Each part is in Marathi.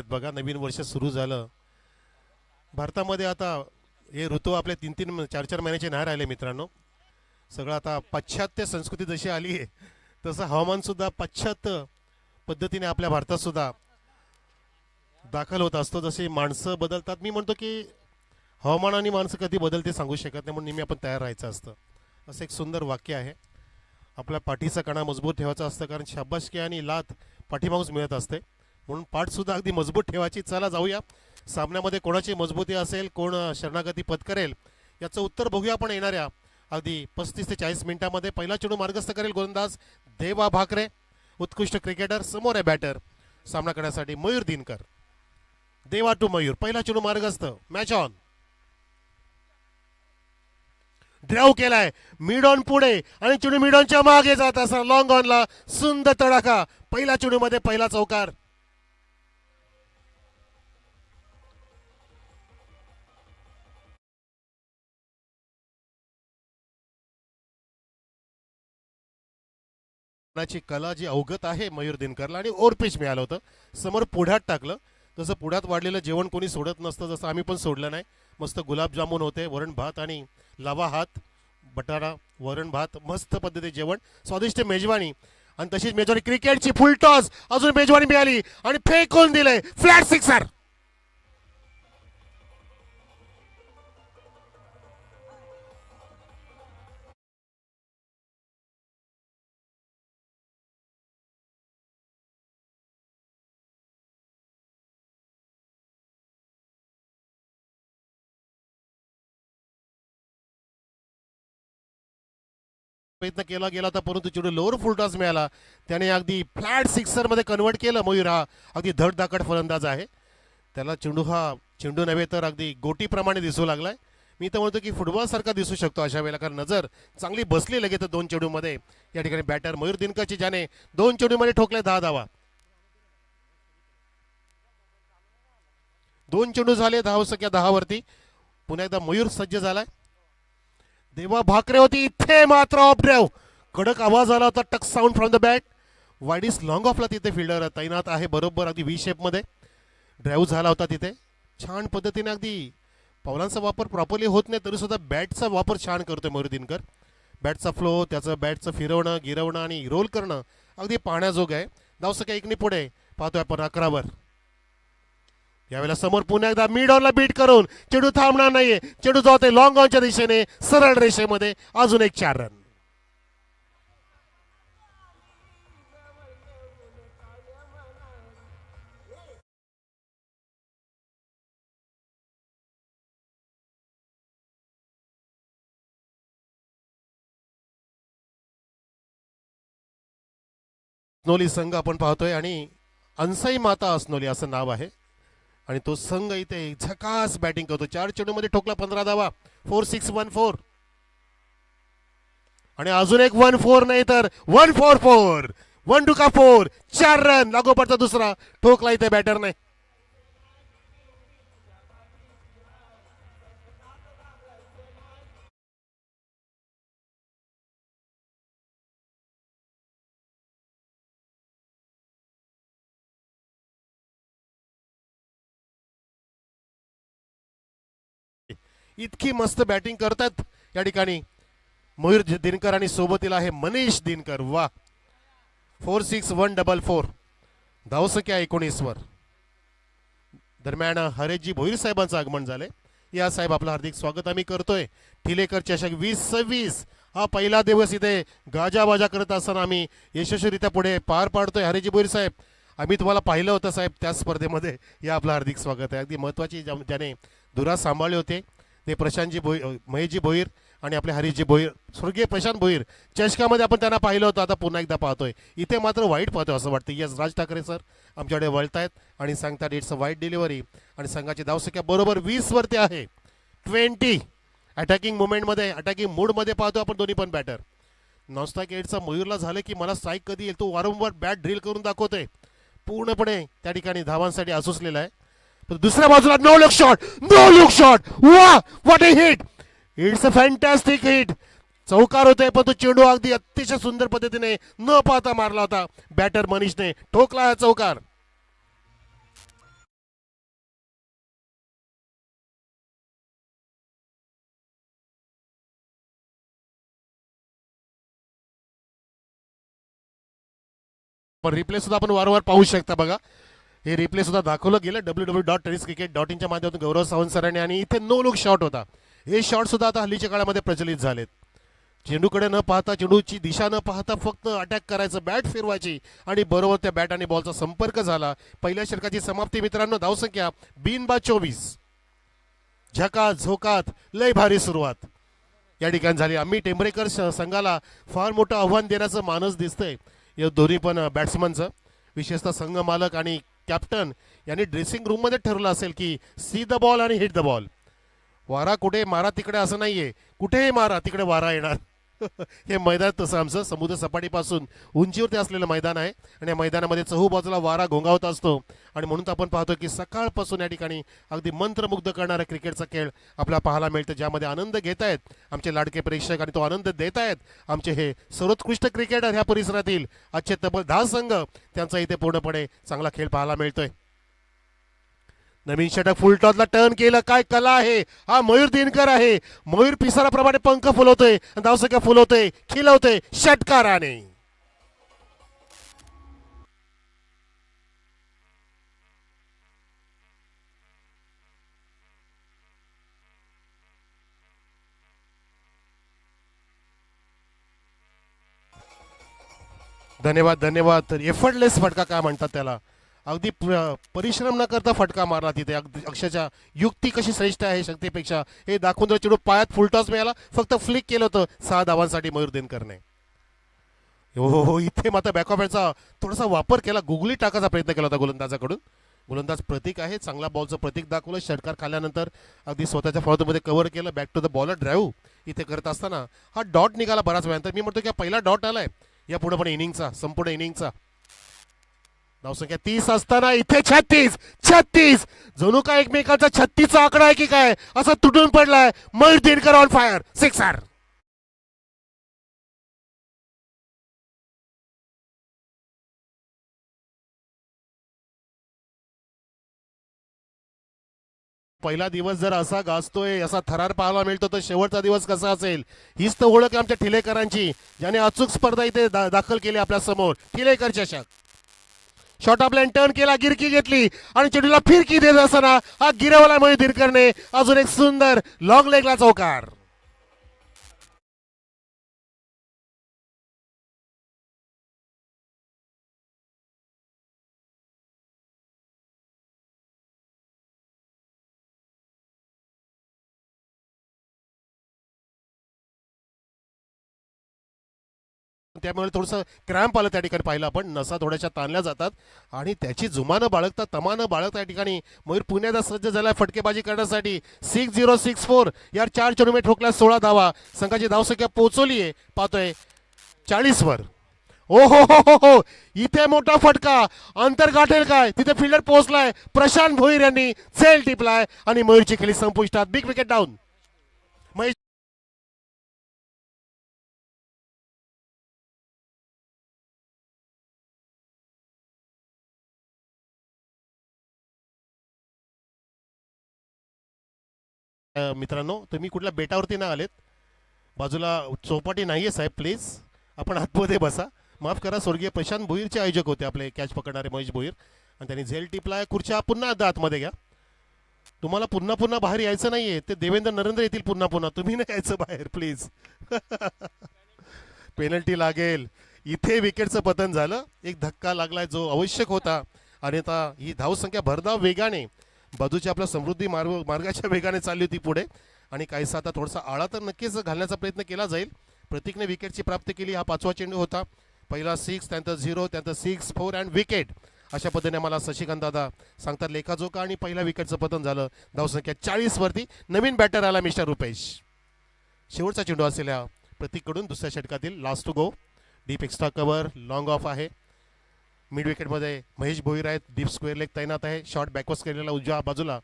बघा नवीन वर्ष सुरू झालं भारतामध्ये. आता हे ऋतू आपले 3-4 महिन्याचे नाही राहिले मित्रांनो. सगळं आता पाश्चात्य संस्कृती जशी आली आहे तसं हवामान सुद्धा पाश्चात्य पद्धतीने आपल्या भारतात सुद्धा दाखल होत असतो. जशी माणसं बदलतात, मी म्हणतो की हवामान आणि माणसं कधी बदलते सांगू शकत नाही, म्हणून नेहमी आपण तयार राहायचं असतं. असं एक सुंदर वाक्य आहे. आपल्या पाठीचा कणा मजबूत ठेवायचा असतं, कारण शाबासकी आणि लात पाठीमागूच मिळत असते, म्हणून पाठसुद्धा अगदी मजबूत ठेवायची. चला जाऊया सामन्यामध्ये कोणाची मजबूती असेल, कोण शरणागती पत्करेल याचं उत्तर बघूया आपण येणाऱ्या अगदी 35 ते 40 मिनिटांमध्ये. पहिला चेंडू मार्गस्थ करेल गोलंदाज देवा भाकरे, उत्कृष्ट क्रिकेटर. समोर आहे बॅटर सामना करण्यासाठी मयूर दिनकर. देवा टू मयूर, पहिला चेंडू मार्गस्थ, मॅच ऑन. ड्राईव्ह केलाय मिड ऑन पुढे आणि चेंडू मिड ऑनच्या मागे जात असा लॉंग ऑनला सुंदर तडाखा. पहिल्या चेंडूमध्ये पहिला चौकार. कला जी अवगत आहे मयूर दिनकरला, आणि ओव्हरपिच मिळालं होतं. समोर पुढ्यात टाकलं. तसं पुढ्यात वाढलेलं जेवण कोणी सोडत नसतं, जसं आम्ही पण सोडलं नाही. मस्त गुलाबजामुन होते, वरण भात आणि लावा हात, बटारा वरण भात, मस्त पद्धती जेवण, स्वादिष्ट मेजवानी. आणि तशीच मेजवानी क्रिकेटची फुल टॉस, अजून मेजवानी मिळाली आणि फेकून दिले फ्लॅट सिक्सर. प्रयत्न केला गेला होता, परंतु चेंडू लोअर फुल टॉस मिळाला. त्याने अगदी फ्लॅट सिक्सर मध्ये कन्वर्ट केलं. मयूर हा अगदी धडधाकट फलंदाज आहे. त्याला चेंडू हा चेंडू नव्हे तर अगदी गोटीप्रमाणे दिसू लागलाय. मी तर म्हणतो की फुटबॉल सारखा दिसू शकतो अशा वेळेला, कारण नजर चांगली बसली लगेच 2 चेंडूमध्ये. या ठिकाणी बॅटर मयूर दिनकरची, ज्याने 2 चेंडूमध्ये ठोकले 10 धावा. 2 चेंडू झाले, धावसंख्या 10 वरती. पुन्हा एकदा मयूर सज्ज झालाय. देवा भाकरे होती इथे, मात्र ऑफ ड्राईव्ह. कडक आवाज आला होता, टक sound from the bat. Wide is long ऑफला तिथे फिल्डर तैनात आहे, बरोबर अगदी व्ही शेपमध्ये ड्राईव्ह झाला होता तिथे. छान पद्धतीने अगदी पावलांचा वापर प्रॉपरली होत नाही तरी सुद्धा बॅटचा वापर छान करतोय मयूर दिनकर. बॅटचा फ्लो, त्याचं बॅटचं फिरवणं, गिरवणं आणि रोल करणं अगदी पाहण्याजोग आहे. धावसंख्या 1 पुढे पाहतोय आपण 11 वर. यावेळेला समोर पुन्हा एकदा मिड ऑनला बीट करून चेंडू थांबणार नाहीये. चेंडू जातोय लॉंग ऑनच्या दिशेने सरळ रेषेमध्ये. अजून एक 4 रन. अस्नोली संघ आपण पाहतोय, आणि अन्साई माता अस्नोली असं नाव आहे. आणि तो संघ इथे झकास बॅटिंग करतो. 4 चेंडूमध्ये ठोकला 15 धावा. 4-6-1-4. आणि अजून एक 1-4 नाही तर 1-4-4. 1 टू का 4. 4 रन लागोपाठचा दुसरा ठोकला इथे बॅटरने. इतकी मस्त बॅटिंग करतात या ठिकाणी मयूर दिनकर, आणि सोबतीला आहे मनीष दिनकर. वा. 4-6-1-4. धावसंख्या 19 वर. दरम्यान हरेशजी भोईर साहेबांचं आगमन झाले. या साहेब आपलं हार्दिक स्वागत आम्ही करतोय. ठिलेकर चषक 2026 हा पहिला दिवस इथे गाजाबाजा करत असताना आम्ही यशस्वीरित्या पुढे पार पाडतोय. हरेशजी भोईर साहेब, आम्ही तुम्हाला पाहिलं होतं साहेब त्या स्पर्धेमध्ये. या आपलं हार्दिक स्वागत आहे. अगदी महत्वाची ज्याने धुरा सांभाळले होते ते प्रशांतजी भोईर, महेशजी भोईर आणि आपले हरीशजी भोईर, स्वर्गीय प्रशांत भोईर. चषकामध्ये आपण त्यांना पाहिलं होतं, आता पुन्हा एकदा पाहतोय. इथे मात्र वाईट पाहतोय असं वाटतं. यस, राज ठाकरे सर आमच्याकडे वळतायत आणि सांगतात इट्स अ वाईट डिलिव्हरी. आणि संघाची धावसंख्या बरोबर 20 वरती आहे. 20 अटॅकिंग मुवमेंटमध्ये, अटॅकिंग मूडमध्ये पाहतो आपण दोन्ही पण बॅटर. नॉनस्ट्राईक एटचा मयूरला झालं की मला स्ट्राईक कधी येईल, तो वारंवार बॅट ड्रिल करून दाखवतोय. पूर्णपणे त्या ठिकाणी धावांसाठी आसुसलेला आहे. दुसऱ्या बाजूला no look shot, no look shot. वा, what a hit. It's a fantastic hit. चौकार होते, पण तो चेंडू अगदी अतिशय सुंदर पद्धतीने न पाहता मारला होता बॅटर मनीषने. ठोकला हा चौकार. पण रिप्ले सुद्धा आपण वारंवार पाहू शकता बघा. हे रिप्ले सुद्धा दाखवलं गेलं www.tenniscricket.in च्या माध्यमातून गौरव सावंत सरांनी. आणि इथे नो लुक शॉट होता. हे शॉट सुद्धा आता हल्लीच्या काळामध्ये प्रचलित झालेत. चेंडूकडे न पाहता, चेंडूची दिशा न पाहता फक्त अटॅक करायचं, बॅट फिरवायची आणि बरोबर त्या बॅट आणि बॉलचा संपर्क झाला. पहिल्या षटकाची समाप्ती मित्रांनो. धावसंख्या 24. झकात झोकात लय भारी सुरुवात या ठिकाणी झाली. आम्ही टेंभरेकर संघाला फार मोठं आव्हान देण्याचं मानस दिसतंय या दोन्ही पण बॅट्समनचं. विशेषतः संघ मालक आणि कॅप्टन यांनी ड्रेसिंग रूममध्ये ठरवलं असेल की सी द बॉल आणि हिट द बॉल. वारा कुठे मारा तिकडे असं नाहीये, कुठेही मारा तिकडे वारा येणार. हे मैदान तसं आमचं समुद्र सपाटीपासून उंचीवरती असलेलं मैदान आहे आणि या मैदानामध्ये चहू बाजूला वारा घोंगावत असतो. आणि म्हणून आपण पाहतो की सकाळपासून या ठिकाणी अगदी मंत्रमुग्ध करणारा क्रिकेटचा खेळ आपल्याला पाहायला मिळतं, ज्यामध्ये आनंद घेत आहेत आमचे लाडके प्रेक्षक आणि तो आनंद देत आहेत आमचे हे सर्वोत्कृष्ट क्रिकेटर ह्या परिसरातील. आजचे तब्बल 10 संघ त्यांचा इथे पूर्णपणे चांगला खेळ पाहायला मिळतोय. नवीन षटक फुलटॉसला टर्न केलं, काय कला आहे. हा मयूर दिनकर आहे. मयूर पिसाराप्रमाणे पंख फुलवतोय, धावसंख्या फुलवतोय, खिलवतोय षटकाराने. धन्यवाद धन्यवाद. तर एफर्टलेस फटका काय म्हणतात त्याला, अगदी परिश्रम न करता फटका मारला तिथे. अगदी अक्षरशः युक्ती कशी श्रेष्ठ आहे शक्तीपेक्षा हे दाखवून जर चेंडू पायात फुलटॉस मिळाला, फक्त फ्लिक केलं होतं 6 धावांसाठी मयूर दिनकरने. हो, इथे मात्र बॅकऑफचा थोडासा वापर केला, गुगली टाकायचा प्रयत्न केला होता गोलंदाजाकडून. गोलंदाज प्रतीक आहे, चांगला बॉलचं प्रतीक दाखवलं. षटकार खाल्यानंतर अगदी स्वतःच्या फॉलोमध्ये कव्हर केलं. Back to the bowler drive इथे करत असताना हा डॉट निघाला बराच वेळानंतर. मी म्हणतो की पहिला डॉट आलाय या पुढे पण इनिंगचा, संपूर्ण इनिंगचा. धावसंख्या 30 असताना इथे 36 जणू काय एकमेकांचा 36चा आकडा आहे की काय, असं तुटून पडलाय. Mayur Dinkar on fire, sixer. पहिला दिवस जर असा गाजतोय, असा थरार पाहायला मिळतो, तर शेवटचा दिवस कसा असेल. हीच तर ओळख आहे आमच्या ठिलेकरांची, ज्याने अचूक स्पर्धा इथे दाखल केली आपल्या समोर. ठिलेकर चषक. शॉर्ट ऑफ लाईन टर्न केला, गिरकी घेतली आणि चेंडूला फिरकी देत असताना हा गिरवला मयूर दिनकरने. अजून एक सुंदर लॉंग लेगला चौकार. त्यामुळे थोडंसं क्रॅम्प आलं त्या ठिकाणी पाहिलं आपण. नसा थोड्याशा ताणल्या जातात आणि त्याची जुमानं बाळगता, तमानं बाळगता या ठिकाणी मयूर पुण्याचा सज्ज झाला फटकेबाजी करण्यासाठी. 6064 या 4 चेंडूने ठोकल्या 16 धावा. संघाची धावसंख्या पोहोचवली आहे, पाहतोय 40 वर. ओ हो, इथे मोठा फटका, अंतर गाठेल काय. तिथे फिल्डर पोहोचलाय, प्रशांत भोईर यांनी झेल टिपलाय आणि मयूरची खेळी संपुष्टात. Big wicket down. महेश मित्रांनो, तुम्ही कुठल्या बेटावरती ना आलेत, बाजूला चौपाटी नाहीये साहेब, प्लीज आपण आतमध्ये बसा. माफ करा, स्वर्गीय प्रशांत भोईरचे आयोजक होते आपले कॅच पकडणारे महेश भोईर, आणि त्यांनी झेल टिपला. खुर्च्या पुन्हा आतमध्ये घ्या. तुम्हाला पुन्हा बाहेर यायचं नाहीये, ते देवेंद्र नरेंद्र येतील पुन्हा, तुम्ही नाही यायचं बाहेर प्लीज. पेनल्टी लागेल. इथे विकेटचं पतन झालं, एक धक्का लागलाय जो आवश्यक होता. आणि आता ही धावसंख्या भरधाव वेगाने बाजूची आपल्या समृद्धी मार्गाच्या वेगाने चालली होती पुढे, आणि काहीसा आता थोडासा आळा तर नक्कीच घालण्याचा प्रयत्न केला जाईल. प्रतीकने विकेटची प्राप्ती केली. हा 5वा चेंडू होता. पहिला 6, त्यानंतर 0, त्यानंतर 6, 4 अँड विकेट. अशा पद्धतीने मला शशिकांत दादा सांगतात लेखाजोखा, आणि पहिल्या विकेटचं पतन झालं. धावसंख्या 40 वरती. नवीन बॅटर आला मिस्टर रुपेश. शेवटचा चेंडू असलेल्या प्रतीककडून दुसऱ्या षटकातील last two go. Deep extra cover, long off आहे. मिड विकेटमध्ये महेश भोईर आहेत. डीप स्क्वेअर लेग तैनात आहे. शॉर्ट बॅकवर्स केलेला उजव्या बाजूला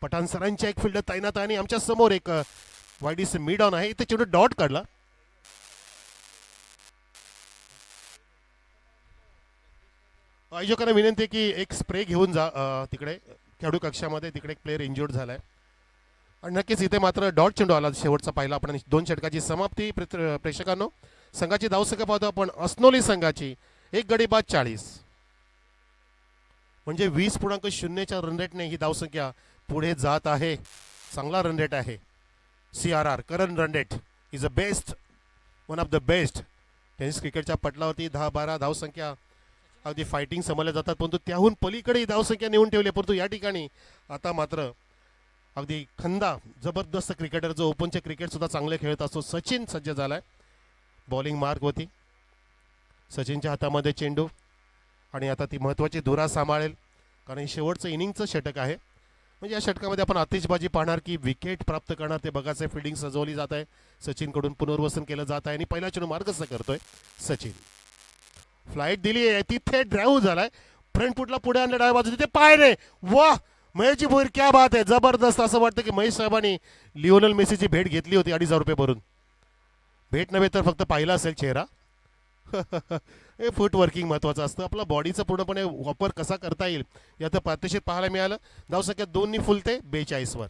पठाण सरांच्या एक फिल्डर तैनात आहे. आणि आमच्या समोर एक वाईडीस मिड ऑन आहे. इथे चेंडू डॉट काढला. आयोजकांना विनंती आहे की एक स्प्रे घेऊन जा तिकडे खेळाडू कक्षामध्ये. तिकडे एक प्लेअर इंज्युर्ड झालाय. आणि नक्कीच इथे मात्र डॉट चेंडू आला शेवटचा पाहिला आपण. 2 षटकाची समाप्ती. प्रेक्षकांनो, संघाची धावसंख्या पाहतो आपण. अस्नोली संघाची एक गडी बाद 40. म्हणजे 20.0च्या रन रेटने ही धावसंख्या पुढे जात आहे. चांगला रन रेट आहे. CRR current run rate is a best, one of the best. Tennis क्रिकेटच्या पटलावरती 10-12 धावसंख्या अगदी फायटिंग समजल्या जातात, परंतु त्याहून पलीकडे ही धावसंख्या नेऊन ठेवली. परंतु या ठिकाणी आता मात्र अगदी खंदा जबरदस्त क्रिकेटर जो ओपनचे क्रिकेट सुद्धा चांगले खेळत असतो सचिन सज्ज झालाय. बॉलिंग मार्क होती सचिनच्या हातामध्ये चेंडू आणि आता ती महत्त्वाची धुरा सांभाळेल कारण शेवटचं इनिंगचं षटक आहे. म्हणजे या षटकामध्ये आपण आतिषबाजी पाहणार की विकेट प्राप्त करणार ते बघायचं. फिल्डिंग सजवली जात आहे, सचिनकडून पुनर्वसन केलं जात आहे आणि पहिला चेंडू मार्गस्थ करतोय सचिन. फ्लाईट दिली आहे, तिथे ड्राईव्ह झालाय, फ्रंट फुटला पुढे आणलं डाव्या बाजू, तिथे पाय रे, वाह महेशजी भोईर क्या बात आहे, जबरदस्त. असं वाटतं की महेश साहेबांनी लिओनल मेसीची भेट घेतली होती 2,500 रुपये भरून. भेट नव्हे तर फक्त पाहिला असेल चेहरा. हे फूट वर्किंग महत्त्वाचं असतं. आपला बॉडीचा पूर्णपणे वापर कसा करता येईल याचं प्रात्यक्षिक पाहायला मिळालं. धावसंख्या 2 फुलते 42 वर.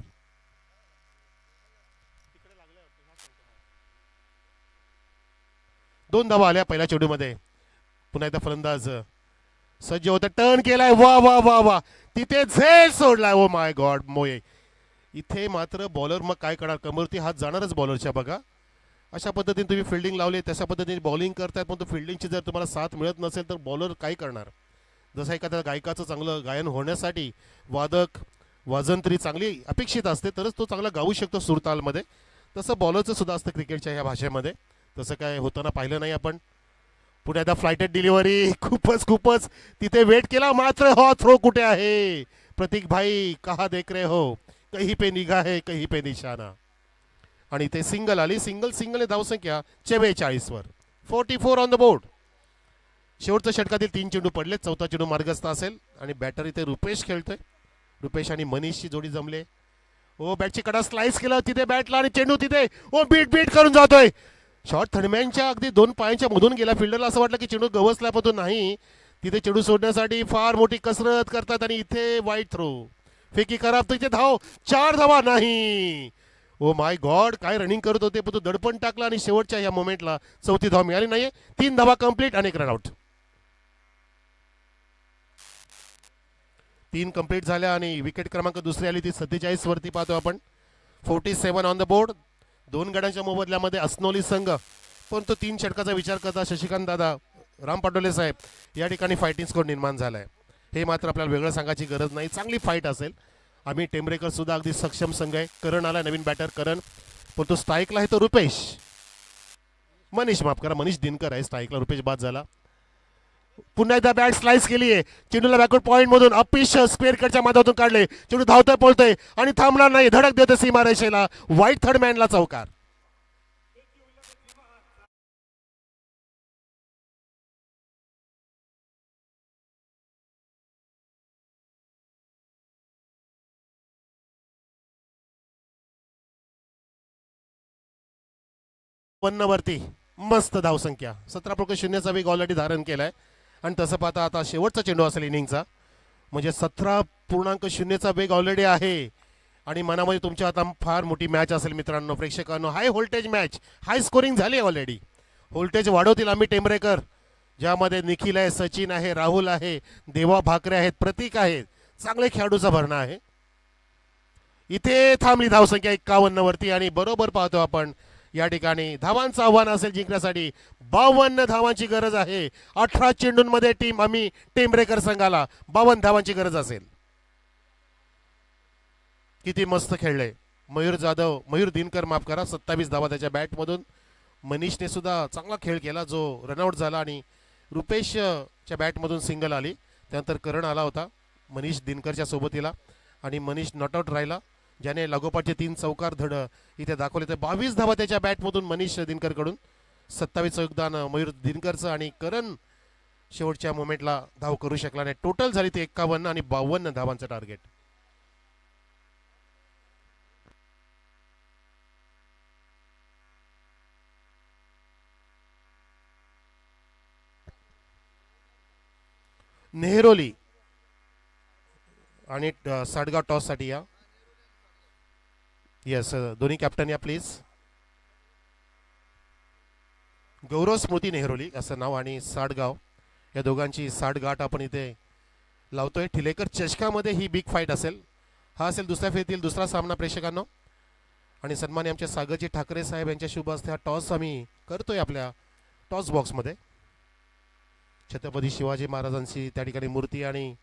दोन धावा आल्या पहिल्या चेंडूमध्ये. पुन्हा एकदा फलंदाज सज्ज होता, टर्न केलाय, वा वा वा वा, तिथे झेल सोडलाय. ओ माय गॉड मोये. इथे मात्र बॉलर मग काय करणार, कमरती हात जाणारच बॉलरच्या. बघा अशा पद्धतीने तुम्ही फिल्डिंग लावली, तशा पद्धतीने बॉलिंग करतायत, पण तो फिल्डिंगची जर तुम्हाला साथ मिळत नसेल तर बॉलर काय करणार. जसं एखाद्या गायकाचं चांगलं गायन होण्यासाठी वादक वाजंत्री चांगली अपेक्षित असते तरच तो चांगला गाऊ शकतो सुरतालमध्ये. तसं बॉलरचं सुद्धा असतं क्रिकेटच्या ह्या भाषेमध्ये. तसं काय होताना पाहिलं नाही आपण. पुढे आता फ्लायटेड डिलिव्हरी, खूपच तिथे वेट केला, मात्र हा थ्रो कुठे आहे. प्रतीक भाई कहा देख रहे हो, कहीं पे निगाह है कहीं पे निशाणा. आणि ते सिंगल आली. सिंगल धावसंख्या 44 वर. 44 ऑन द बोर्ड. शेवटच्या षटकातील 3 चेंडू पडले, चौथा चेंडू मार्गस्थ असेल आणि बॅटर इथे रुपेश खेळतोय. रुपेश आणि मनीषची जोडी जमले. ओ बॅटची कडा स्लाइस केला तिथे बॅटला आणि चेंडू तिथे ओ बीट करून जातोय. शॉट थर्डमॅनच्या अगदी 2 पायांच्या मधून गेला. फिल्डरला असं वाटलं की चेंडू गवसला, पण तो नाही. तिथे चेंडू सोडण्यासाठी फार मोठी कसरत करतात आणि इथे वाईट थ्रो. फेकी खराब, तर इथे धाव 4 धावा नाही. ओ माय गॉड, काय रनिंग करत होते, पण तो दडपण टाकला आणि शेवटच्या या मोमेंटला चौथी धाव मिळाली नाहीये. 3 धावा कंप्लीट आणि 1 रनआउट. 3 कंप्लीट झाल्या आणि विकेट क्रमांक दुसरी आली ती 47 वरती पाहतो आपण. 47 ऑन द बोर्ड. 2 गड्यांच्या मोबदल्यामध्ये अस्नोली संघ, पण तो 3 षटकाचा विचार करता शशिकांत दादा, राम पाटोले साहेब या ठिकाणी फायटिंग स्कोर निर्माण झालाय. हे मात्र आपल्याला वेगळं सांगायची गरज नाही. चांगली फाईट असेल. आम्ही टेंबरेकर सुद्धा अगदी सक्षम संघ आहे. करण आला, नवीन बॅटर करण, पण तो स्ट्राईकला आहे तो रुपेश, मनीष माफ करा, मनीष दिनकर आहे स्ट्राईकला. रुपेश बाद झाला. पुन्हा एकदा बॅट स्लाइस केली आहे, चेंडूला बॅकवर्ड पॉइंट मधून अपिश स्क्वेअर कटच्या माध्यमातून काढले. चेंडू धावतोय पळतोय आणि थांबणार नाही, धडक देतोय सीमारेषेला. व्हाईट थर्ड मॅनला चौकार. वरती मस्त धावसंख्या. 17.0चा वेग ऑलरेडी धारण केलाय आणि तसं पाहता आता शेवटचा चेंडू असेल इनिंगचा, म्हणजे 17.0चा वेग ऑलरेडी आहे. आणि मनामध्ये तुमच्या आता फार मोठी मॅच असेल मित्रांनो, प्रेक्षकांनो. हाय व्होल्टेज मॅच, हाय स्कोरिंग झाली ऑलरेडी. व्होल्टेज वाढवतील आम्ही टेंबरेकर, ज्यामध्ये निखिल आहे, सचिन आहे, राहुल आहे, देवा भाकरे आहेत, प्रतीक आहेत, चांगले खेळाडूचा भरणा आहे. इथे थांबली धावसंख्या 51 वरती आणि बरोबर पाहतो आपण या ठिकाणी धावांचं आव्हान असेल जिंकण्यासाठी. 52 धावांची गरज आहे. 18 चेंडूंमध्ये टीम आम्ही टेंबरेकर संघाला 52 धावांची गरज असेल. किती मस्त खेळले मयूर जाधव, मयूर दिनकर माफ करा, 27 धावा त्याच्या बॅटमधून. मनीषने सुद्धा चांगला खेळ केला जो रनआउट झाला आणि रुपेशच्या बॅटमधून सिंगल आली. त्यानंतर करण आला होता मनीष दिनकरच्या सोबतीला आणि मनीष नॉट आउट राहिला, ज्याने लागोपाठचे 3 चौकार धड इथे दाखवले. तर 22 धावा त्याच्या बॅटमधून मनीष दिनकरकडून. 27 योगदान मयूर दिनकरचं आणि करण शेवटच्या मोमेंटला धाव करू शकला नाही. टोटल झाली ती 51 आणि 52 धावांचं टार्गेट. नेहरोली आणि साडगाव टॉससाठी या. येस दोन्ही कॅप्टन या प्लीज. गौरव स्मृती नेहरोली असं नाव आणि साडगाव या दोघांची साठगाठ आपण इथे लावतोय. ठिलेकर चषकामध्ये ही बिग फाईट असेल. हा असेल दुसऱ्या फेरीतील दुसरा सामना प्रेक्षकांनो. आणि सन्मान्य आमचे सागरजी ठाकरे साहेब यांच्या शुभ हस्ते हा टॉस आम्ही करतोय आपल्या टॉस बॉक्समध्ये. छत्रपती शिवाजी महाराजांची त्या ठिकाणी मूर्ती आणि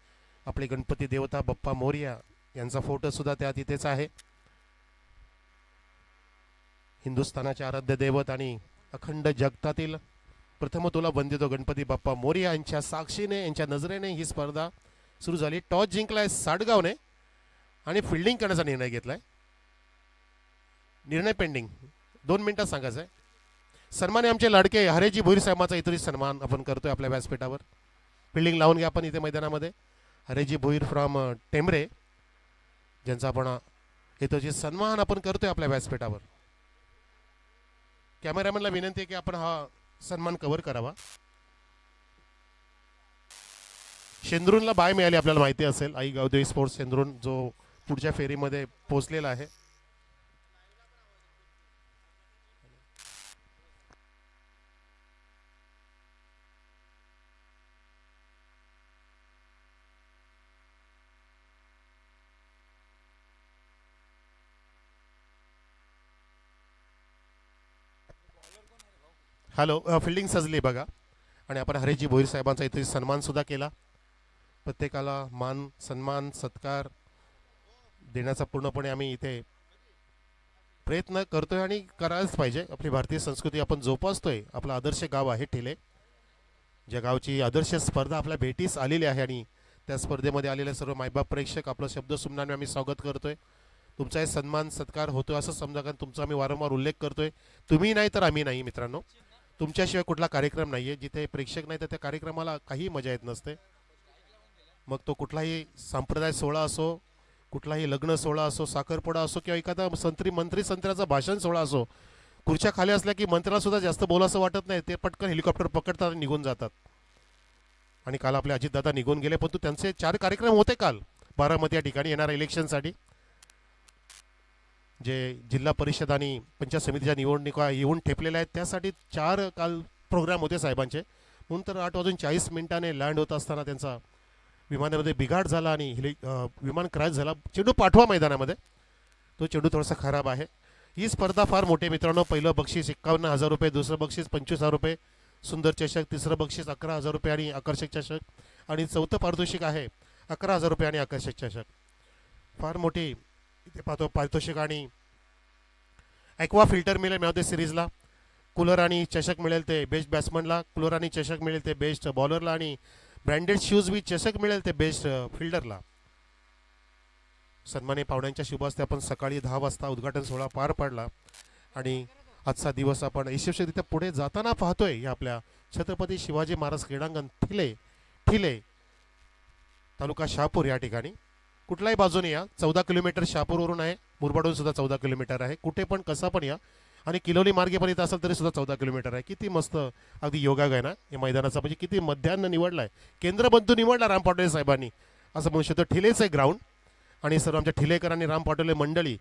आपले गणपती देवता बाप्पा मोरया यांचा फोटो सुद्धा त्या तिथेच आहे. हिंदुस्थानाचे आराध्य दैवत आणि अखंड जगतातील प्रथम तुला वंदितो गणपती बाप्पा मोरया यांच्या साक्षीने यांच्या नजरेने ही स्पर्धा सुरू झाली. टॉस जिंकलाय साडगावने आणि फिल्डिंग करण्याचा निर्णय घेतलाय. निर्णय पेंडिंग 2 मिनिटात सांगायचं आहे. सन्माने आमचे लाडके हरेजी भोईर साहेबांचा इतरही सन्मान आपण करतोय आपल्या व्यासपीठावर. फिल्डिंग लावून घ्या आपण इथे मैदानामध्ये. हरेजी भोईर फ्रॉम टेंबरे ज्यांचा आपण इतरही सन्मान आपण करतोय आपल्या व्यासपीठावर. कॅमेरामॅनला विनंती आहे की आपण हा सन्मान कव्हर करावा. शेंद्रूनला बाय मिळाली आपल्याला माहिती असेल. आई गावदेवी स्पोर्ट्स शेंद्रून जो पुढच्या फेरीमध्ये पोहोचलेला आहे. हॅलो, फिल्डिंग सजली बघा. आणि आपण हरेजी भोईर साहेबांचा इथे सन्मान सुद्धा केला. प्रत्येकाला मान सन्मान सत्कार देण्याचा पूर्णपणे आम्ही इथे प्रयत्न करतोय आणि करायलाच पाहिजे. आपली भारतीय संस्कृती आपण जोपासतोय. आपलं आदर्श गाव आहे ठिले, ज्या गावची आदर्श स्पर्धा आपल्या भेटीस आलेली आहे. आणि त्या स्पर्धेमध्ये आलेले सर्व मायबाप प्रेक्षक आपला शब्द सुमनाने आम्ही स्वागत करतोय. तुमचाही सन्मान सत्कार होतोय असं समजा, कारण तुमचा आम्ही वारंवार उल्लेख करतोय. तुम्ही नाही तर आम्ही नाही मित्रांनो. तुमच्याशिवाय कुठला कार्यक्रम नाही आहे. जिथे प्रेक्षक नाही तर त्या कार्यक्रमाला काही मजा येत नसते. मग तो कुठलाही संप्रदाय सोहळा असो, कुठलाही लग्न सोहळा असो, साखरपुडा असो किंवा एखादा मंत्री संत्र्याचं भाषण सोहळा असो. खुर्च्या खाली असल्या की मंत्र्याला सुद्धा जास्त बोलासं वाटत नाही. ते पटकन हेलिकॉप्टर पकडतात आणि निघून जातात. आणि काल आपले अजितदादा निघून गेले, परंतु त्यांचे 4 कार्यक्रम होते काल बारामती या ठिकाणी येणाऱ्या इलेक्शनसाठी. जे जिल्हा परिषद आणि पंचायत समितीच्या निवडणुका येऊन ठेपलेल्या आहेत त्यासाठी 4 काल प्रोग्राम होते साहेबांचे. म्हणून तर 8:40 लँड होत असताना त्यांचा विमानामध्ये बिघाड झाला आणि विमान क्रॅश झाला. चेंडू पाठवा मैदानामध्ये. तो चेंडू थोडासा खराब आहे. ही स्पर्धा फार मोठी मित्रांनो. पहिलं बक्षीस 51,000 रुपये, दुसरं बक्षीस 25,000 रुपये सुंदर चषक, तिसरं बक्षीस 11,000 रुपये आणि आकर्षक चषक, आणि चौथं पारितोषिक आहे 11,000 रुपये आणि आकर्षक चषक. फार मोठी इथे पाहतो पारितोषिक. आणि ॲक्वा फिल्टर मिळेल मिळवते सिरीजला. कूलर आणि चषक मिळेल ते बेस्ट बॅट्समनला, कूलर आणि चषक मिळेल ते बेस्ट बॉलरला, आणि ब्रँडेड शूज बी चषक मिळेल ते बेस्ट फिल्डरला. सन्मानी पाहुण्यांच्या शुभ हस्ते आपण सकाळी 10 वाजता उद्घाटन सोहळा पार पाडला. आणि आजचा दिवस आपण यशस्वीरित्या पुढे जाताना पाहतोय. या आपल्या छत्रपती शिवाजी महाराज क्रीडांगण ठिले तालुका शहापूर या ठिकाणी. कुठल्याही बाजूने या. 14 किलोमीटर शहापूरवरून आहे. मुरबाडून सुद्धा 14 किलोमीटर आहे. कुठे पण कसा पण या. आणि किलोली मार्गे पण येत असेल तरी सुद्धा 14 किलोमीटर आहे. किती मस्त अगदी योगाग आहे ना या मैदानाचा. म्हणजे किती मध्यान्न निवडला आहे, केंद्रबंधू निवडला राम पाटोले साहेबांनी असं म्हणू शकतो. ठिलेच आहे ग्राउंड. आणि सर्व आमच्या ठिलेकर आणि राम पाटोले मंडळी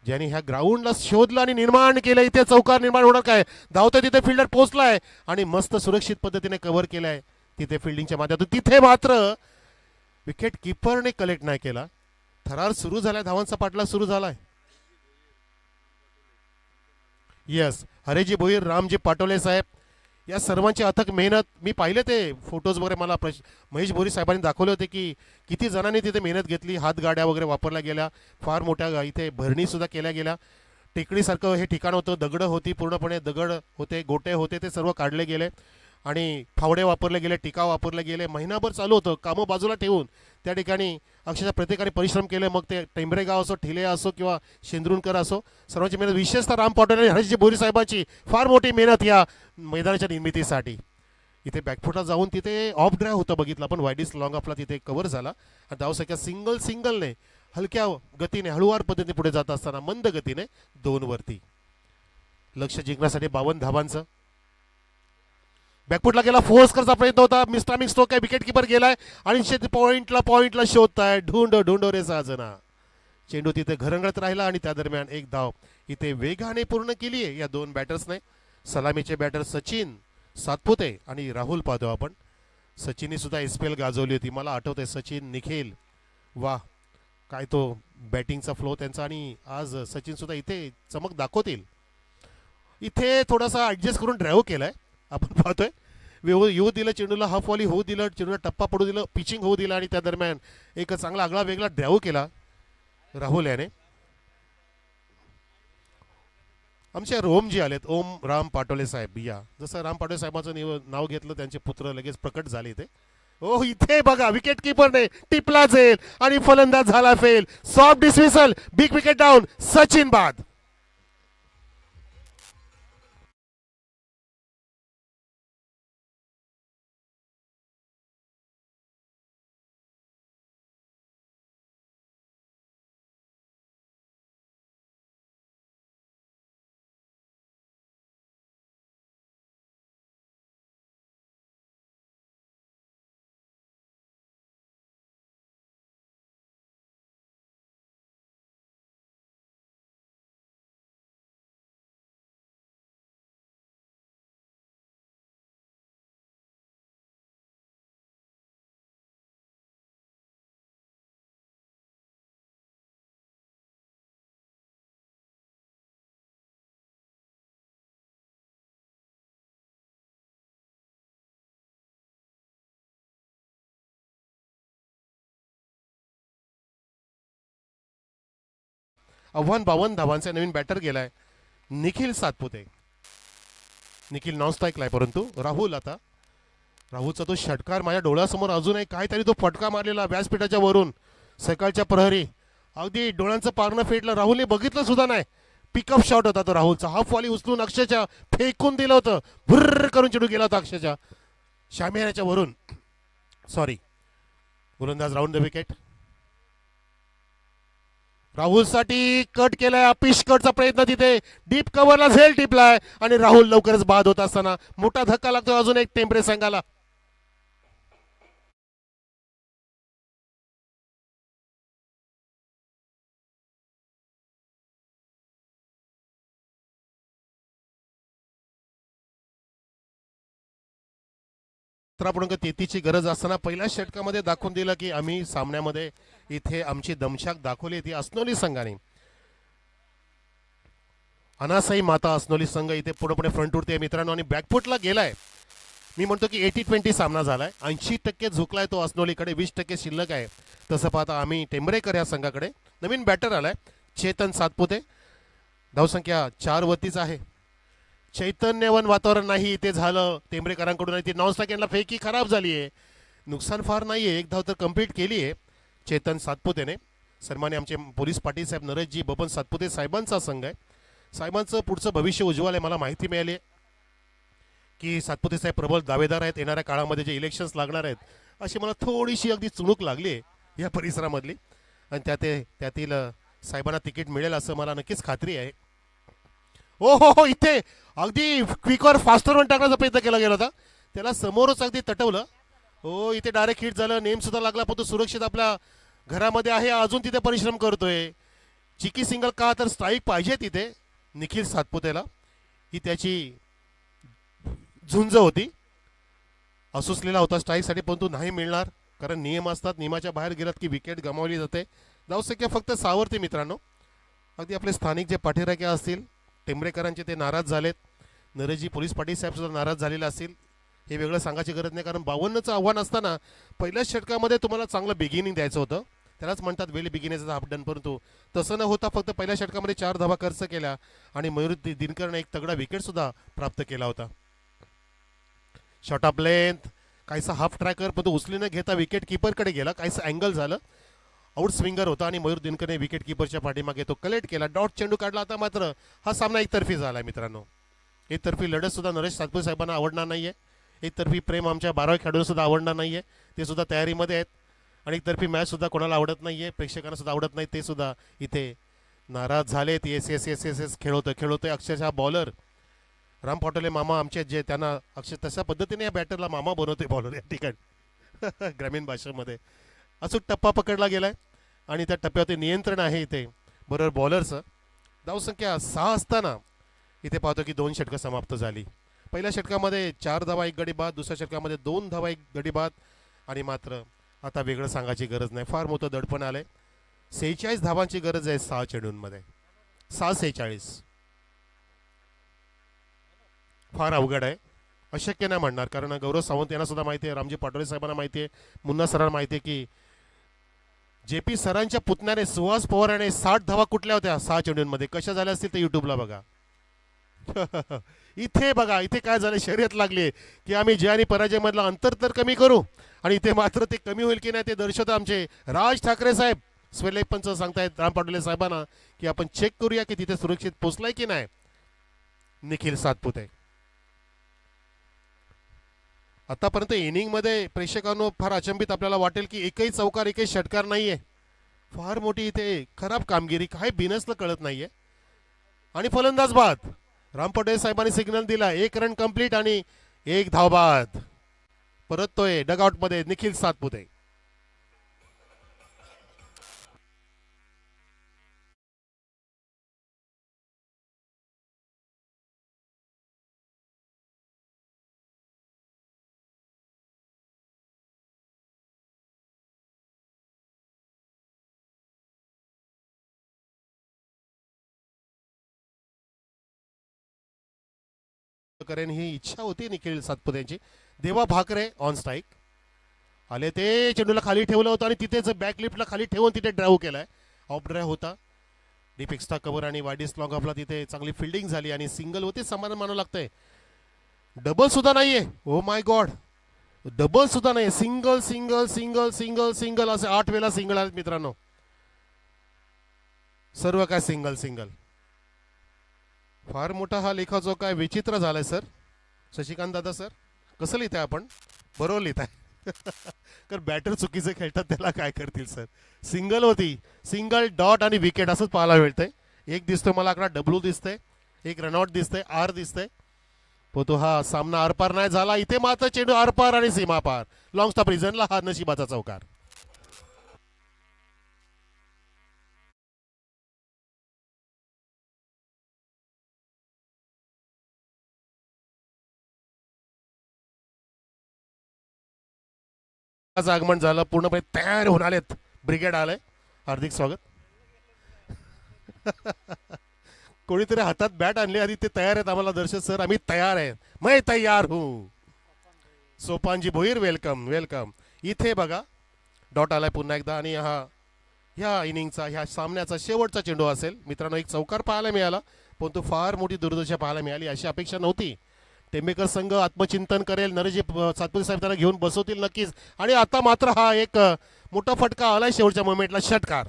ज्यांनी ह्या ग्राउंडला शोधलं आणि निर्माण केलं. इथे चौकार निर्माण होणार काय, धावतं तिथे फिल्डर पोहोचलाय आणि मस्त सुरक्षित पद्धतीने कव्हर केलाय तिथे फिल्डिंगच्या माध्यमातून. तिथे मात्र विकेट किपरने कलेक्ट नाही केला. थरार सुरू झालाय, धावांचा पाठलाग सुरू झालाय. यस, हरेजी भोईर, रामजी पाटोले साहेब या सर्वांची अथक मेहनत. मी पाहिले ते फोटोज वगैरे मला महेश भोईर साहेबांनी दाखवले होते की किती जणांनी तिथे मेहनत घेतली. हातगाड्या वगैरे वापरल्या गेल्या. फार मोठ्या इथे भरणीसुद्धा केल्या गेल्या. टेकडीसारखं हे ठिकाण होतं. दगडं होती, पूर्णपणे दगड होते, गोटे होते, ते सर्व काढले गेले. आणि फावडे वापरले गेले, टिकाव वापरले गेले. महिनाभर चालू होतं. कामं बाजूला ठेवून त्या ठिकाणी अक्षरशः प्रत्येकाने परिश्रम केले. मग ते टेंबरे गाव असो, ठिले असो किंवा शेंद्रुणकर असो, सर्वांची मेहनत. विशेषतः राम पाटोले आणि हरीशजी भोईर साहेबांची फार मोठी मेहनत या मैदानाच्या निर्मितीसाठी. इथे बॅकफुटला जाऊन तिथे ऑफ ड्राईव्ह होतं बघितलं आपण. वायडिस लॉंग आपला तिथे कव्हर झाला. आणि धावसंख्या सिंगलने हलक्या गतीने हळूवार पद्धतीने पुढे जात असताना मंद गतीने 2 वरती. लक्ष जिंकण्यासाठी 52 धावांचं. बॅकफुटला गेला, फोर्स करण्याचा प्रयत्न होता. मिस्टामिक स्ट्रोक आहे, विकेट किपर गेलाय आणि पॉइंटला शोधताय. ढूंढो रे साजना. चेंडू तिथे घरंगळत राहिला आणि त्या दरम्यान 1 धाव इथे वेगाने पूर्ण केली आहे या 2 बॅटर्सने. सलामीचे बॅटर सचिन सातपुते आणि राहुल पाहतो आपण. सचिनने सुद्धा एसपीएल गाजवली होती, मला आठवतंय. सचिन, निखिल, वा काय तो बॅटिंगचा फ्लो त्यांचा. आणि आज सचिन सुद्धा इथे चमक दाखवतील. इथे थोडासा ॲडजस्ट करून ड्राईव्ह केलाय आपण पाहतोय. येऊ दिलं चेंडूला, हाफ वॉली होऊ दिलं, चेंडूला टप्पा पडू दिलं, पिचिंग होऊ दिलं आणि त्या दरम्यान एक चांगला आगळा वेगळा ड्राईव्ह केला राहुल याने. आमचे रोमजी आलेत, ओम राम पाटोले साहेब. या जसं राम पाटोले साहेबांचं नाव घेतलं त्यांचे पुत्र लगेच प्रकट झाले इथे. ओ इथे बघा विकेट किपरने टिपला जाईल आणि फलंदाज झाला fail. Soft dismissal, big wicket down, Sachin बाद. आव्हान 52 धावांचा नवीन बॅटर गेलाय निखिल सातपुते. निखिल नॉन स्ट्राईकला आहे, परंतु राहुल आता राहुलचा तो षटकार माझ्या डोळ्यासमोर अजून एक काहीतरी तो फटका मारलेला व्यासपीठाच्या वरून सकाळच्या प्रहरी. अगदी डोळ्यांचं पारणं फेटलं. राहुलने बघितलं सुद्धा नाही. पिकअप शॉट होता तो राहुलचा. हाफ वॉली उचलून अक्षरशः फेकून दिलं होतं. भुर्र करून चेंडू गेला होता अक्षरशः शामियानाच्या वरून. सॉरी, गोलंदाज राऊंड द विकेट. राहुलसाठी कट केलाय. अपिश कटचा प्रयत्न तिथे डीप कव्हरला झेल टिपलाय आणि राहुल लवकरच बाद होत असताना मोठा धक्का लागतो अजून एक टेंपरे संघाला. ची गरज असताना पहिल्या षटकामध्ये दाखवून दिलं की आम्ही सामन्यामध्ये इथे आमची दमछाक दाखवली. ती अस्नोली संघाने. अनासाई माता अस्नोली संघ इथे पुढे फ्रंट उरते मित्रांनो आणि बॅकफुटला गेलाय. मी म्हणतो की 80-20 सामना झालाय. 80% झुकलाय तो अस्नोलीकडे, 20% शिल्लक आहे. तसं पाहता आम्ही टेंबरेकर या संघाकडे. नवीन बॅटर आलाय चेतन सातपुते. धावसंख्या 4 वरतीच आहे. चैतन्यवन वातावरण नाही इथे झालं टेंबरेकरांकडून. ती नॉन स्ट्राईक फेकी खराब झाली आहे. नुकसान फार नाही आहे, एक धाव तर कंप्लीट केली आहे चेतन सातपुतेने. सन्मान्य आमचे पोलीस पाटील साहेब नरेशजी बबन सातपुते साहेबांचा संघ आहे. साहेबांचं पुढचं भविष्य उज्ज्वल आहे. मला माहिती मिळाली की सातपुते साहेब प्रबळ दावेदार आहेत. येणाऱ्या काळामध्ये जे इलेक्शन्स लागणार आहेत अशी मला थोडीशी अगदी चुणूक लागली आहे या परिसरामधली. आणि त्यातील साहेबांना तिकीट मिळेल असं मला नक्कीच खात्री आहे. हो हो हो, इथे अगदी क्विकवर फास्टर वन टाकण्याचा प्रयत्न केला गेला होता. त्याला समोरच अगदी तटवलं. हो, इथे डायरेक्ट हिट झालं. नेम सुद्धा लागला, पण तो सुरक्षित आपल्या घरामध्ये आहे. अजून तिथे परिश्रम करतोय. चिकी सिंगल का तर स्ट्राईक पाहिजे तिथे निखिल सातपुतेला. ही त्याची झुंज होती. असुसलेला होता स्ट्राईकसाठी, परंतु नाही मिळणार कारण नियम असतात. नियमाच्या बाहेर गेलात की विकेट गमावली जाते. धावसंख्या फक्त 6 वरती मित्रांनो. अगदी आपले स्थानिक जे पाठीराखे असतील टेंबरेकरांचे ते नाराज झालेत. नरेशजी पोलीस पाटील साहेब सुद्धा नाराज झालेले असतील. हे वेगळं सांगायची गरज नाही कारण 52चं आव्हान असताना पहिल्याच षटकामध्ये तुम्हाला चांगलं बिगिनिंग द्यायचं होतं. त्यालाच म्हणतात वेल बिगिनिंगचा हाफ डन. परंतु तसं न होता फक्त पहिल्या षटकामध्ये 4 धावा खर्च केल्या आणि मयूर दिनकरने एक तगडा विकेट सुद्धा प्राप्त केला होता. शॉट ऑफ लेंथ काहीसा हाफ ट्रॅकर, पण तो उचली न घेता विकेट किपरकडे गेला. काहीसं अँगल झालं. आउट स्विंगर होता आणि मयूर दिनकरने विकेट किपरच्या पाठीमागे तो कलेक्ट केला. डॉट चेंडू काढला. आता मात्र हा सामना एकतर्फी झाला मित्रांनो. एकतर्फी लढत सुद्धा नरेश सातपुते साहेबांना आवडणार नाहीये. एकतर्फी प्रेम आमच्या 12 खेळाडूंना सुद्धा आवडणार नाहीये. ते सुद्धा तयारीमध्ये आहेत. आणि एकतर्फी मॅच सुद्धा कोणाला आवडत नाहीये, प्रेक्षकांना सुद्धा आवडत नाही. ते सुद्धा इथे नाराज झालेत. एस एस एस एस एस खेळवतोय अक्षरशः बॉलर राम पाटोले मामा आमचे, जे त्यांना अक्षर तशा पद्धतीने या बॅटरला मामा बनवतोय बॉलर या ठिकाणी ग्रामीण भाषेमध्ये. अचूक टप्पा पकडला गेलाय आणि त्या टप्प्यावरती नियंत्रण आहे इथे बरोबर बॉलरचं. धावसंख्या 6 असताना इथे पाहतो की 2 षटकं समाप्त झाली. पहिल्या षटकामध्ये 4 धावा 1 गडी बाद, दुसऱ्या षटकामध्ये 2 धावा 1 गडी बाद. आणि मात्र आता वेगळं सांगायची गरज नाही, फार मोठं दडपण आलंय. 46 धावांची गरज आहे 6 चेंडूंमध्ये. 6-46 फार अवघड आहे, अशक्य नाही म्हणणार. कारण गौरव सावंत यांना सुद्धा माहिती आहे, रामजी पाटोळे साहेबांना माहिती आहे, मुन्ना सरांना माहिती आहे की JP सरांच्या पुतण्याने सुहास पवार याने 60 धावा कुठल्या होत्या 6 चेंडूंमध्ये. कशा झाल्या असतील तर युट्यूबला बघा. इथे बघा, इथे काय झालं, शर्यत लागली की आम्ही जय आणि पराजय मधला अंतर तर कमी करू, आणि इथे मात्र ते कमी होईल की नाही ते दर्शवतं आमचे राज ठाकरे साहेब. स्वेलेख पंच सांगतायत राम पाटोले साहेबांना की आपण चेक करूया की तिथे सुरक्षित पोहोचलाय की नाही निखिल सातपुते. आतापर्यंत इनिंग मध्ये प्रेक्षकांनो फार अचंबित आपल्याला वाटेल की एकही चौकार एकही षटकार नाहीये. फार मोठी इथे खराब कामगिरी, काय बिनसलं कळत नाहीये. आणि फलंदाज बाद. राम पटेल साहेबांनी सिग्नल दिला, 1 रन कंप्लीट आणि 1 धाव बाद. परततोय डगआउट मध्ये निखिल सातपुते. करेन ही इच्छा होती निखिल सातपुतेची. देवा भाकरे ऑन स्ट्राईक आले, ते चेंडूला खाली ठेवलं होतं आणि तिथेच बॅकलिफ्टला खाली ठेवून तिथे ड्राईव्ह केलाय. ऑफ ड्राईव्ह होता, डीप एक्स्ट्रा कव्हर आणि वाईड स्लॉग आपला तिथे चांगली फिल्डिंग झाली आणि सिंगल होते, समाधान मानावं लागतंय. डबल सुद्धा नाहीये, ओ माय गॉड, डबल सुद्धा नाही, single single single single single असे 8 वेळा सिंगल आहेत मित्रांनो. सर्व काय सिंगल सिंगल. फार मोठा हा लेखा जो काय विचित्र झालाय सर. शशिकांत दादा सर, कसं लिहिताय आपण, बरोबर लिहिताय. कारण बॅटर चुकीचे खेळतात त्याला काय करतील सर. सिंगल होती, सिंगल डॉट आणि विकेट असंच पाहायला मिळतंय. एक दिसतोय मला आकडा W दिसतंय, एक रनआउट दिसतंय, R दिसतंय. तो हा सामना आरपार नाही झाला. इथे मात्र चेंडू आरपार आणि सीमा पार. लॉंग स्टॉप रिझनला हा नशिबाचा चौकार. आगमन झालं, पूर्णपणे तयार होऊन आलेत, ब्रिगेड आलंय. हार्दिक स्वागत. कोणीतरी हातात बॅट आणली आणि ते तयार आहेत आम्हाला दर्शक सर, आम्ही तयार आहे, मैं तयार हूं. Sopanji Bhoir welcome welcome. इथे बघा डॉट आलाय पुन्हा एकदा आणि ह्या इनिंगचा ह्या सामन्याचा शेवटचा चेंडू असेल मित्रांनो. एक चौकार पाहायला मिळाला, पण तो फार मोठी दुर्दशा पाहायला मिळाली, अशी अपेक्षा नव्हती. टेंबेकर संघ आत्मचिंतन करेल, नरजी सातपुते साहेब त्यांना घेऊन बसवतील नक्कीच. आणि आता मात्र हा एक मोठा फटका आलाय शेवटच्या मोमेंटला, षटकार.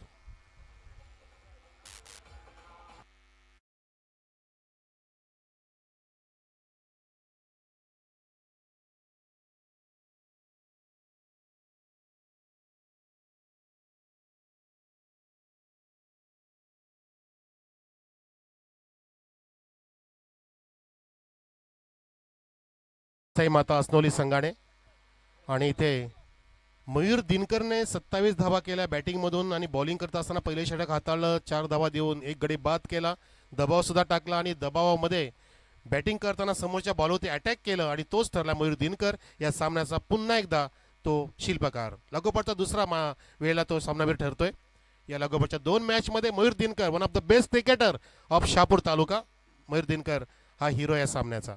माता असनोली संघाने. आणि इथे मयूर दिनकरने 27 धावा केल्या बॅटिंगमधून आणि बॉलिंग करत असताना पहिले षटक हाताळलं, 4 धावा देऊन 1 गडी बाद केला. दबाव सुद्धा टाकला आणि दबावामध्ये बॅटिंग करताना समोरच्या बॉलवरती अटॅक केलं आणि तोच ठरला मयूर दिनकर या सामन्याचा पुन्हा एकदा तो शिल्पकार. लागोपाठचा दुसरा वेळेला तो सामनावीर ठरतोय. या लागोपाठच्या 2 मॅचमध्ये Mayur Dinkar, one of the best cricketer of Shahapur taluka, Mayur Dinkar हा हिरो या सामन्याचा.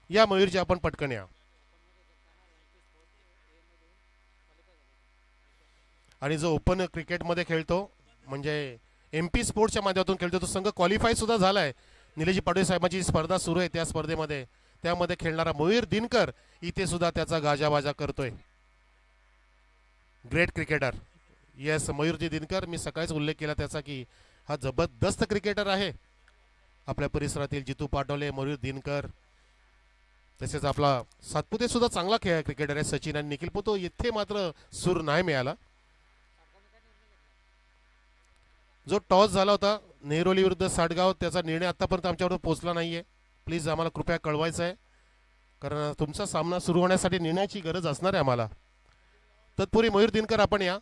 या मयूरजी आपण पटकन या. आणि जो ओपन क्रिकेटमध्ये खेळतो म्हणजे MP स्पोर्ट्सच्या माध्यमातून खेळतो, तो संघ क्वालिफाय सुद्धा झालाय. निलेजी पाटोळे साहेबांची स्पर्धा सुरू आहे त्या स्पर्धेमध्ये, त्यामध्ये खेळणारा मयूर दिनकर इथे सुद्धा त्याचा गाजावाजा करतोय. Great cricketer. Yes, Mayurji Dinkar, मी सकाळीच उल्लेख केला त्याचा की हा जबरदस्त क्रिकेटर आहे. आपल्या परिसरातील जितू पाटोले, मयूर दिनकर, तसेच आपला सातपुते सुद्धा चांगला क्रिकेटर आहे, सचिन आणि निखिल. पण तो इथे मात्र सूर नाही मिळाला. जो टॉस झाला होता नेहरोली विरुद्ध साडगाव, त्याचा निर्णय आतापर्यंत आमच्यावर पोहोचला नाहीये. प्लीज आम्हाला कृपया कळवायचं आहे, कारण तुमचा सामना सुरू होण्यासाठी निर्णयाची गरज असणार आहे आम्हाला. तत्पूर्वी मयूर दिनकर आपण या.